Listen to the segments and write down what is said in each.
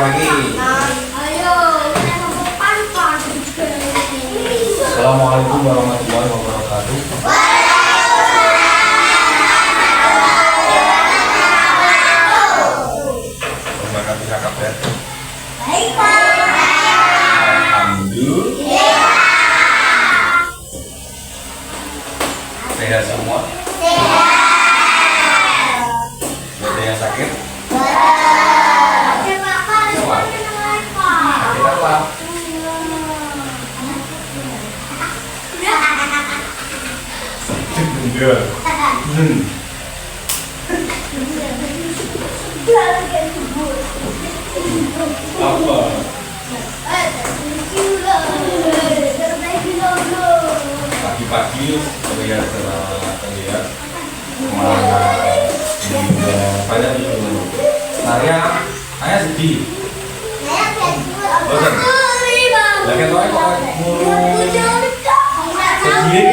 lagi. Assalamualaikum warahmatullahi wabarakatuh. Terima kasih. Alhamdulillah. Sehat semua? Sehat. Ada yang sakit? Sakit apa? Enggak. Apa? Pagi-pagi terlihat banyak itu. Saya sedih. Bosan. Lagi kok mulu. Sedih.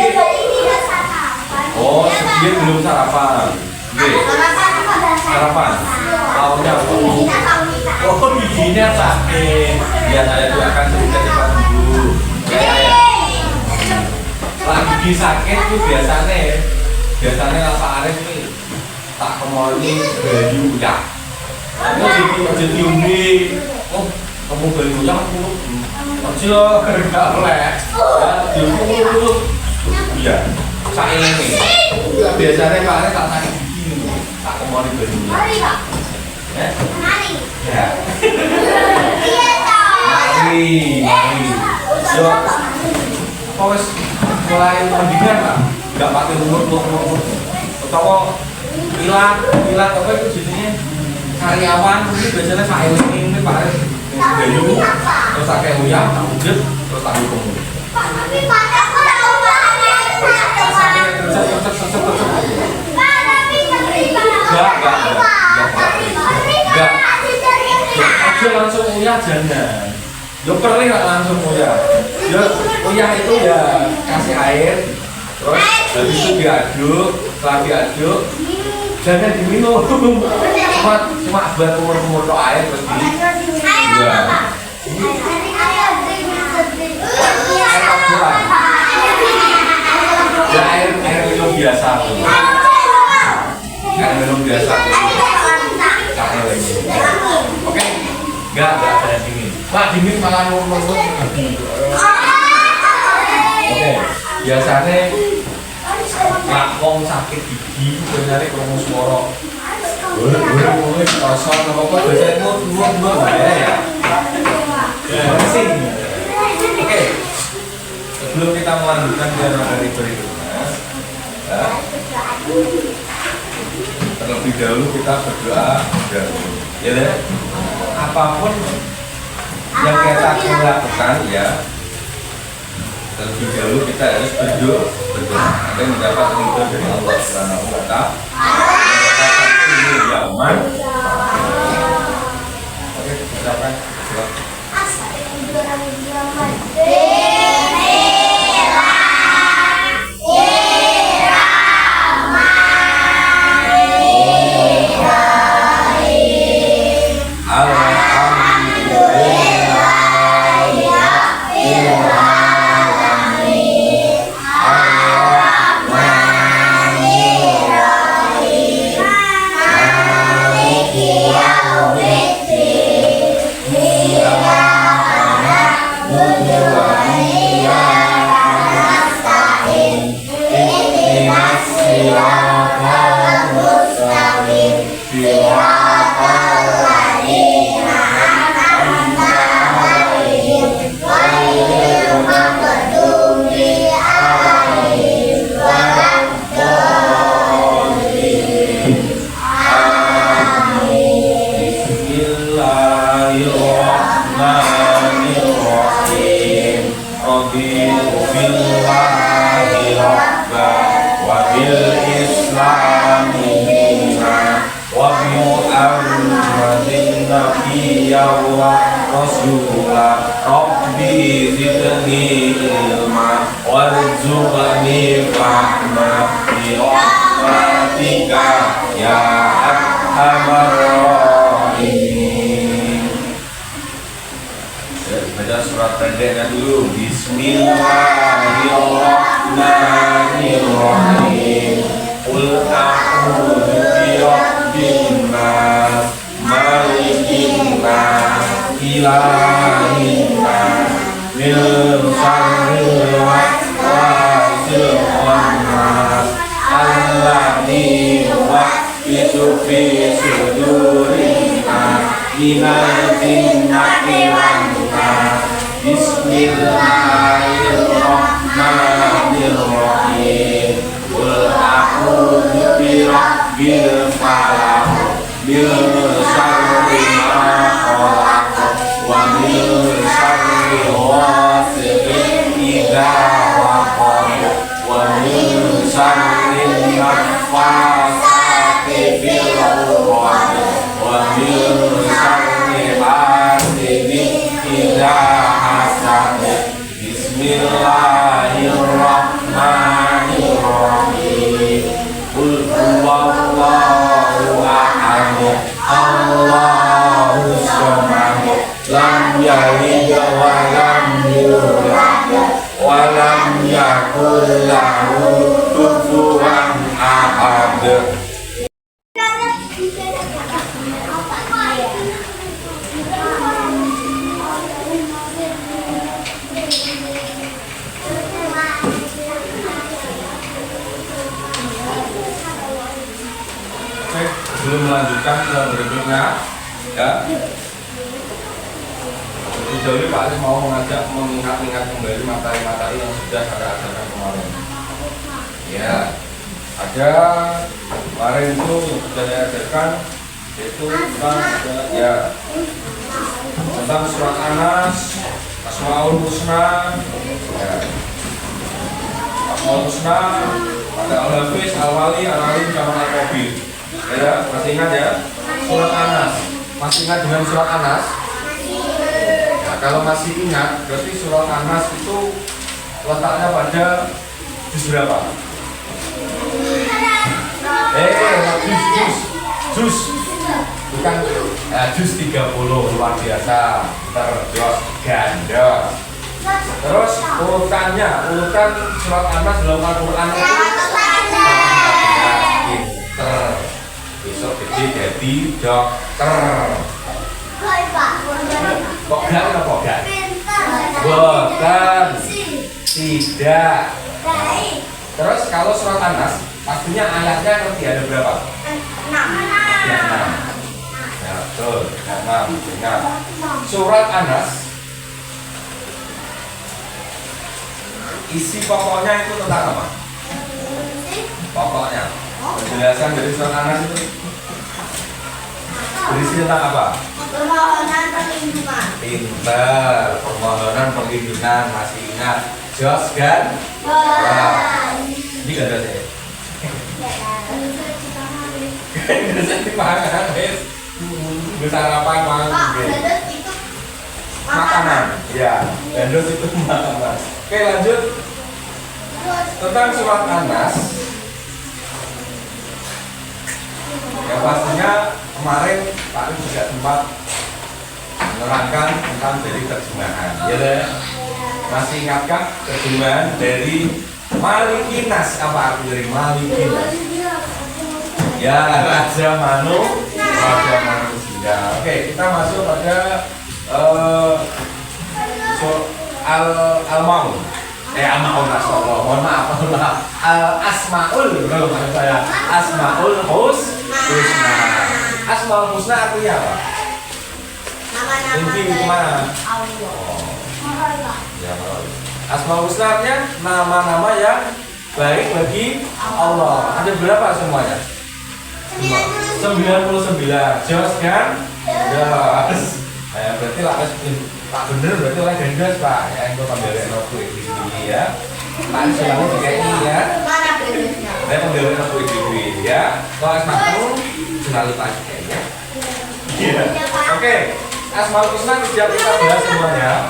Oh, sedih belum sarapan. Sarapan. Tahunya apa? Oh, giginya sakit. Ya saya doakan semoga cepat sembuh. Lagi gigi sakit tuh biasanya Pak Arif nih tak kemoni bayu ya. Kamu jadi umbi. Oh, kamu bayu yang aku aja enggak boleh. Ya, dulu. Iya. Saya ini. Biasanya Pak Arif tak sakit gigi tak kemoni bayu. Mari, Pak. Ya. Mari. Ya. Iya, Pak. Mari. So, pokoknya mulai mendingan lah, nggak pakai umur atau pilat apa itu jenisnya karyawan ini biasanya saya ini pakai gayu terus pakai uyah, tak ujet terus tak hukum. Pak tapi pakai aku tahu bahannya enggak langsung uyah jangan. Yo perlu nggak langsung uyah. Yo uyah itu ya kasih air, terus habis itu diaduk, setelah diaduk jangan diminum. Cuma buat kumur-kumur to air terus di. Iya. Air minum biasa. Air minum biasa. Oke. Enggak ada dingin. Pak dingin malah ngomong lagi. Oke, biasanya wong sakit gigi biasanya krungu swara. Boleh kosong apa biasanya ngomong ya. Masing. Oke. Sebelum kita melanjutkan ke materi berikutnya, terlebih dahulu kita berdoa dahulu. Ya, apapun yang kita lakukan ya terlebih dahulu kita harus berdoa agar mendapat ridho dari Allah Subhanahu wa Ta'ala. Aman. Oke, silakan. Rabbi zidni ilma warzuqni fahma bi rahmatika ya arhamar rahimin. baca dulu. Bismillahirrahmanirrahim. Qul a'udzu birabbin nas, malikin nas, ilahin nas, min syarril waswasil khannas, alladzi yuwaswisu fi sudurin nas, minal jinnati wan nas. Bismillahirrahmanirrahim. Qul a'udzu birabbil falaq, min syarri ma khalaq, wa min syarri ghasiqin idza waqab, wa min syarri naffasati fil 'uqad, wa min syarri hasidin idza hasad. Bismillahirrahmanirrahim. Qul huwallahu ahad, Allahus samad, lam yalid wa lam yulad, wa lam yakul lahu kufuwan ahad. Sebelum melanjutkan ke berikutnya, ya. Jadi dahulu Pak Aris mau mengajak mengingat-ingat kembali materi-materi yang sudah saya ajarkan kemarin. Ya, ada kemarin itu yang sudah saya ajarkan yaitu tentang surat Anas, Asmaul Husna, ya. Asmaul Husna, ada Al-Hafiz, Al-Wali, Al-Alim, sama Al-Qabir. Ya, masih ingat ya? Surat Anas. Masih ingat dengan surat Anas? Nah, kalau masih ingat, berarti surat Anas itu letaknya pada juz berapa? Juz. Bukan juz 30, luar biasa. Terus ganda. Terus urutan surat Anas dalam Al-Qur'an itu besok gede jadi dokter. Kok gak apa gak? Bukan. Tidak. Terus kalau surat Anas pastinya ayatnya ngerti ada berapa? 6. Ya, 6. Ya, betul. 6. Ingat. Surat Anas isi pokoknya itu tentang apa? Pokoknya penjelasan dari surat Anas itu berisi tentang apa? Permohonan perlindungan. Pintar, permohonan perlindungan. Masih ingat? Jos kan? Ini gak ada saya. Besar apa makan? Makanan. Ya, dandos itu makanan. Oke, lanjut. Tentang surat Anas. Ya pastinya kemarin Pak Rin juga sempat menerangkan tentang dari terjemahan. Ya deh. Masih ingatkah terjemahan dari Malikinas? Apa arti dari Malikinas? Ya, Raja Manusia. Oke, kita masuk pada Al-Maun. Mohon maaf. Asmaul, maksud saya. Asmaul Husna. Asmaul Husna artinya apa? Nama-nama kemana? Ya, Asmaul Husna artinya nama-nama yang baik bagi Allah. Ada berapa semuanya? 99. Jos kan? Jos. Berarti lah Pak bener berarti oleh gandas Pak. Ya itu pembelian aku ini ya. Pak selalu kayak ini ya. Mana bedanya? Saya pembelian aku ini ya. Kalau Asmaul selalu pakai kayaknya. Iya. Oke. Asmaul Husna tidak kita bahas semuanya.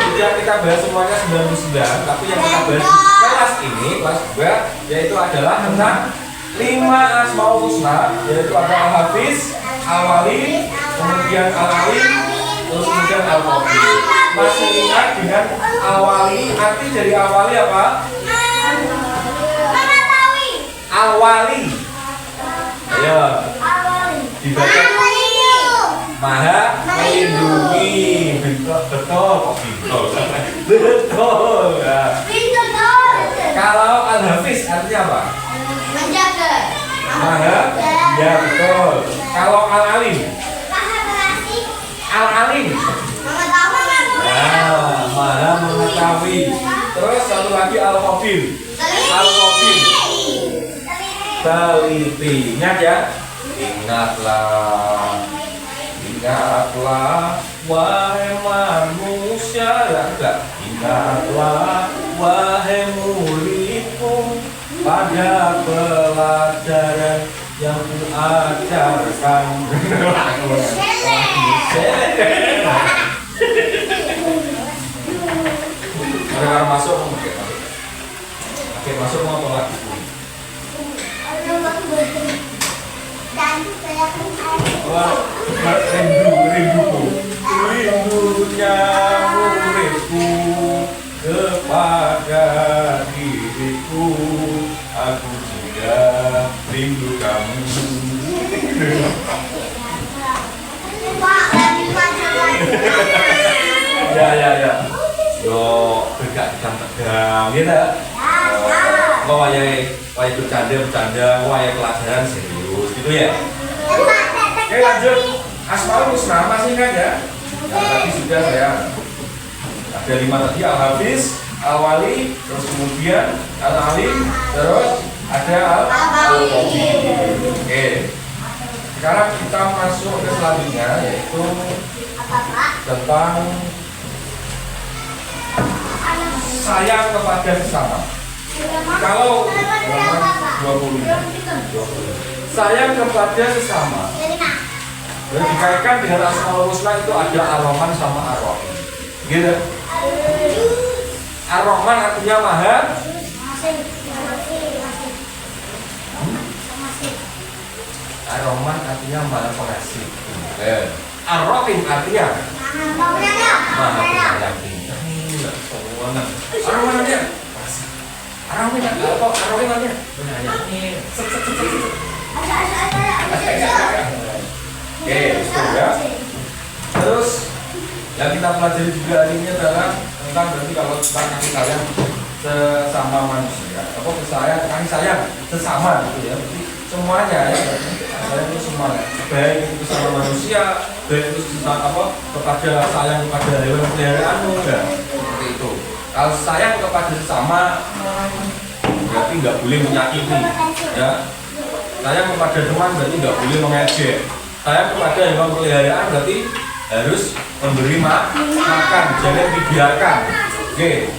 Tidak kita bahas semuanya 99, tapi yang kita bahas di kelas ini, kelas 2, yaitu adalah tentang 5 Asmaul Husna, yaitu ada Al-Hafiz, Al-Wali, kemudian Al-Alim, terus kemudian al-qabil. Masih ingat dengan awali? Arti dari awali apa? Awali. Ayo dibaca. Maha melindungi. Betul kok betul ya. Kalau al-hafiz artinya apa? Menjaga. Maha ya betul. Kalau al-alim? Al-alim ya, maha mengetahui. Terus satu lagi al-qabil. Al-qabil teliti. Ingat ya. Ingatlah wahai manusia. Enggak. Ingatlah wahai muridku pada pelajaran yang kuajarkan. Sekarang masuk oke, masuk mau apa lagi? Wah, rindunya muridku kepada diriku, aku juga rindu kamu. Ya. Yo, bergak tegang gitu. Kok wayai bercanda, wayai pelajaran serius gitu ya. Oke, lanjut. Asmaul husna masih ingat ya? Nah, tadi sudah saya ada 5 tadi, al-hafiz, al-wali, terus kemudian al-alim, terus ada al-qabil. Oke. Sekarang kita masuk ke selanjutnya, yaitu tentang sayang kepada sesama. Kalau 20 sayang kepada sesama dikaitkan dengan asmaul husna itu ada ar-rahman sama ar-rahim. Gitu. Ar-rahman artinya maha Ar-rahman artinya maha pengasih. Ar-rahim artinya maha penyayang. Ar-rahman artinya Ar-rahim artinya menyayangi. Oke, ya. Terus yang kita pelajari juga hari ini adalah tentang berarti kalau kita kasih sayang sesama manusia, apa kasih sayang sesama gitu ya. Berarti semuanya ya, sayang itu semuanya. Baik itu sama manusia, baik itu kepada sayang kepada hewan peliharaanmu ya. Seperti itu. Kalau sayang kepada sesama berarti nggak boleh menyakiti ya. Sayang kepada teman berarti nggak boleh mengejek. Sayang kepada hewan peliharaan berarti harus memberi makan, jangan dibiarkan. Oke.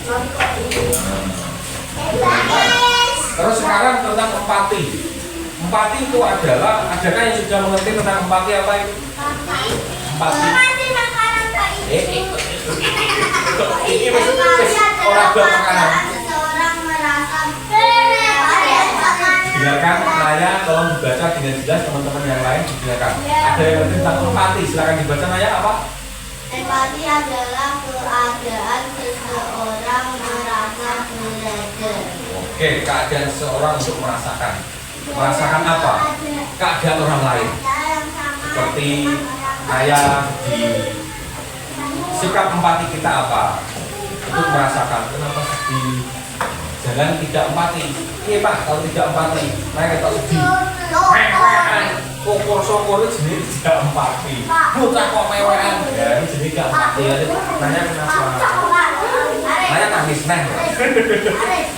Terus sekarang tentang empati. Empati itu adalah, adakah yang sudah mengerti tentang empati apa itu? Empati. Ini orang buat makanan. Silakan Naya, tolong dibaca dengan jelas, teman-teman yang lain silakan. Ada yang ngerti tentang empati, silakan dibaca. Naya apa? Empati adalah keadaan seseorang merasa belajar. Oke, keadaan seseorang untuk merasakan apa? Keadaan orang lain. Seperti Naya, di sikap empati kita apa? Untuk merasakan kenapa sedih. Jangan tidak empati. Iya Pak, kalau tidak empati, Naya kita sedih. Syukur itu jenis tidak empati. Bocah kok mewean. Ya, ini jenis tidak empati. Nanya kenapa? Nanya nangis neng.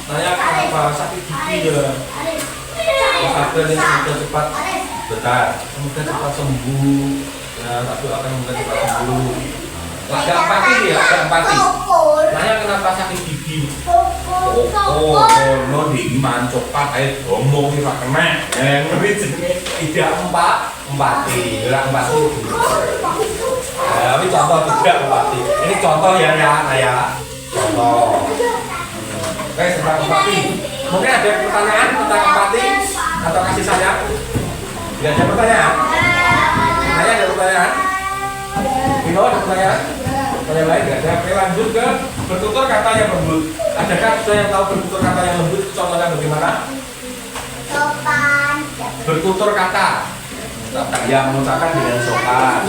Nanya kenapa sakit gigi ya. Agar ini semoga cepat bentar, semoga cepat sembuh. Ya, tapi akan semoga cepat sembuh. Agak empati ya, agak empati. Nanya kenapa sakit gigi? No di mancok pakai ngomong ini kena. Ini jenis tidak empati. Tidak empati. Tapi contoh tidak empati. Ini contoh ya Naya. Contoh. Oke, tentang empati. Mungkin ada pertanyaan tentang empati atau kasih sayang? Tidak ada pertanyaan? Naya ada pertanyaan? Bimo Oh, ada pertanyaan? Pertanyaan lain nggak ada? Oke, lanjut ke bertutur kata yang lembut. Adakah sudah yang tahu bertutur kata yang lembut? Contohnya bagaimana? Sopan. Bertutur kata yang mengucapkan dengan sopan,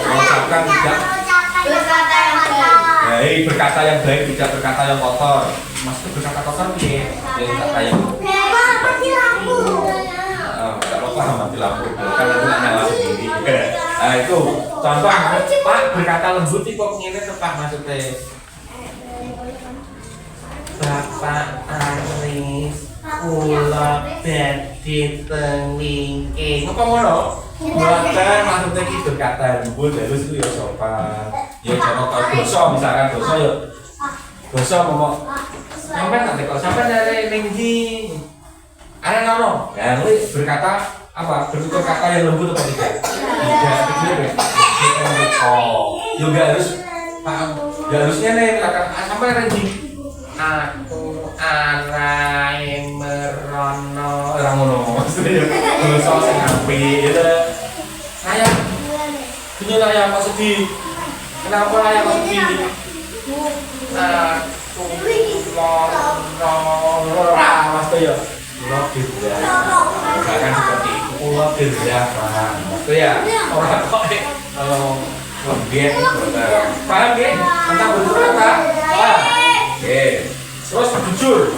mengucapkan tidak Berkata yang baik. baik, berkata yang baik, tidak berkata yang kotor. Maksudnya berkata kotor piye? Kata yang Mati lampu. nggak apa-apa mati lampu kan nanti nyala sendiri. Nah itu contoh Pak berkata lembut itu kok ngene tuh Pak maksudnya. Bapak Aris kula badhe tengingke. Apa ngono? Bukan maksudnya iki berkata lembut terus itu ya sopan. Ya contoh dosa misalkan dosa ya. Dosa ngomong sampai nanti kalau sampai dari ning ndi ada nono, ya lu berkata apa? Bertutur kata yang lembut atau tidak? Tidak, tidak. Oh, juga harus paham. Ya harusnya nih akan sampai ranji. Aku arai merono, orang ngono. Maksudnya dosa sing apik, gitu. Saya punya saya kok sedih. Kenapa saya kok sedih? Aku mono, mas tuh ya. Pulau Dirga, misalkan seperti itu Pulau Dirga, itu ya orang kok lembien, paham ya tentang bertutur kata? Paham? Oke, terus jujur.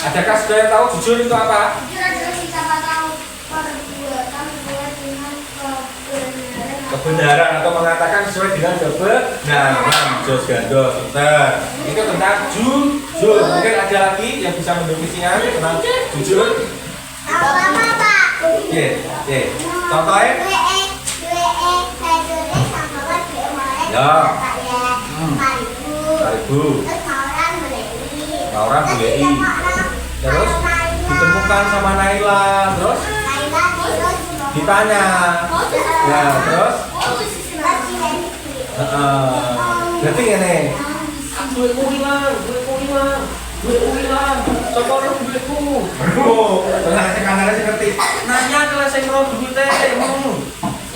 Adakah saudara tahu jujur itu apa? Jujur adalah kita tahu perbuatan sesuai dengan kebenaran. Kebenaran atau mengatakan sesuai dengan kebenaran. Jos gandos, benar. Itu tentang jujur. Mungkin ada lagi yang bisa mendefinisikan tentang jujur. Apa Pak? Oke. Contohnya? Ya. 5.000. Orang beli. Terus ditemukan sama Naila. Terus ditanya. Ya, terus? Berarti ini duitmu hilang. Coba lu duitku. Tenang sing kanare sing ngerti. Nanya kalau sing mau duite.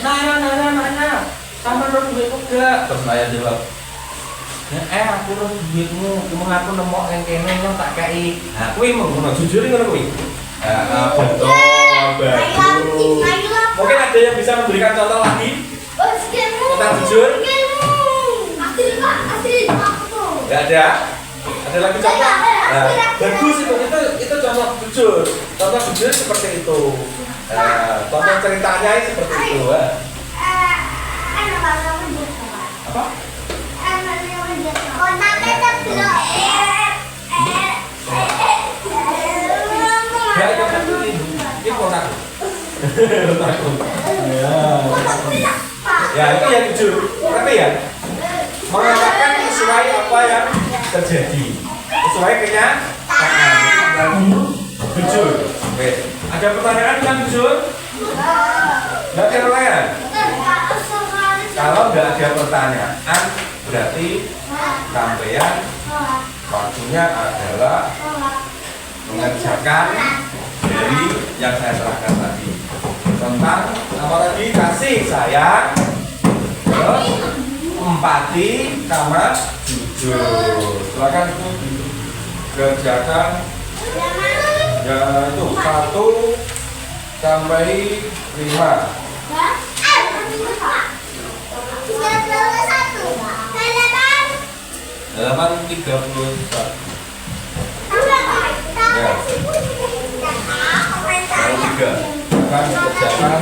Nanya. Sampe lu duitku gak? Terus saya jawab. Aku lu duitmu, cuma aku nemok yang kene yang tak kei. Nah, kuwi ngono jujur ngono kuwi. Betul, bagus. Mungkin ada yang bisa memberikan contoh lagi tentang jujur? Gak ada? Ada lagi contoh? Nah, bagus itu contoh jujur. Contoh jujur seperti itu. Nah, contoh ceritanya seperti itu. Apa? Ini konak. Ya itu yang jujur. Tapi ya mengatakan sesuai apa yang terjadi, sesuai kenyataan. Jujur. Oke. Ada pertanyaan yang jujur? Nggak ada pertanyaan? Kalau nggak ada pertanyaan, berarti sampean waktunya adalah mengerjakan dari yang saya serahkan tadi tentang apa tadi? Kasih sayang, terus empati sama jujur. Silakan itu dikerjakan. Ya itu 1 sampai 5. Halaman 31. Ya. Yang 3 akan dikerjakan.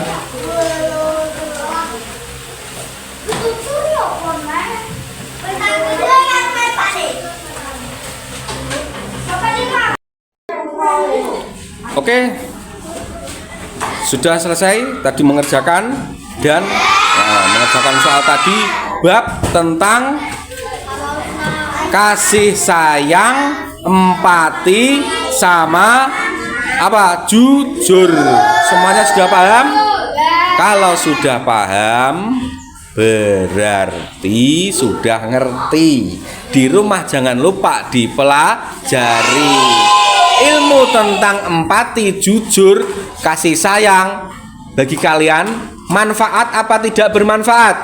Oke, sudah selesai tadi mengerjakan dan mengerjakan soal tadi bab tentang kasih sayang, empati sama apa? Jujur. Semuanya sudah paham? Kalau sudah paham berarti sudah ngerti. Di rumah jangan lupa dipelajari ilmu tentang empati, jujur, kasih sayang bagi kalian manfaat apa tidak bermanfaat?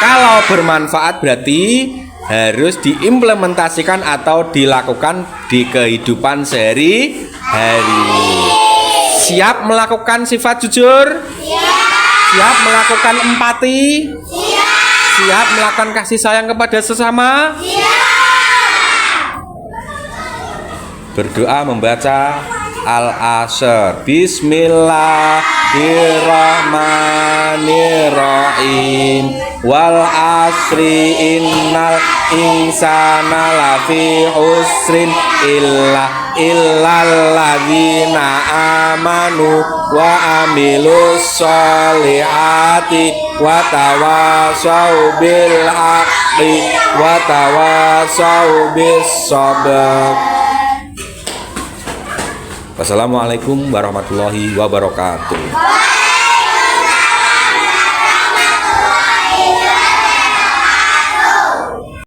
Kalau bermanfaat berarti harus diimplementasikan atau dilakukan di kehidupan sehari-hari. Siap melakukan sifat jujur? Siap melakukan empati? Siap melakukan kasih sayang kepada sesama? Berdoa membaca Al-Asr. Bismillahirrahmanirrahim. Wal asri innal insana lafi husrin illal ladzina amanu wa amilus solihati wa tawasau bil haqqi wa tawasau bis sabr. Wassalamualaikum warahmatullahi wabarakatuh.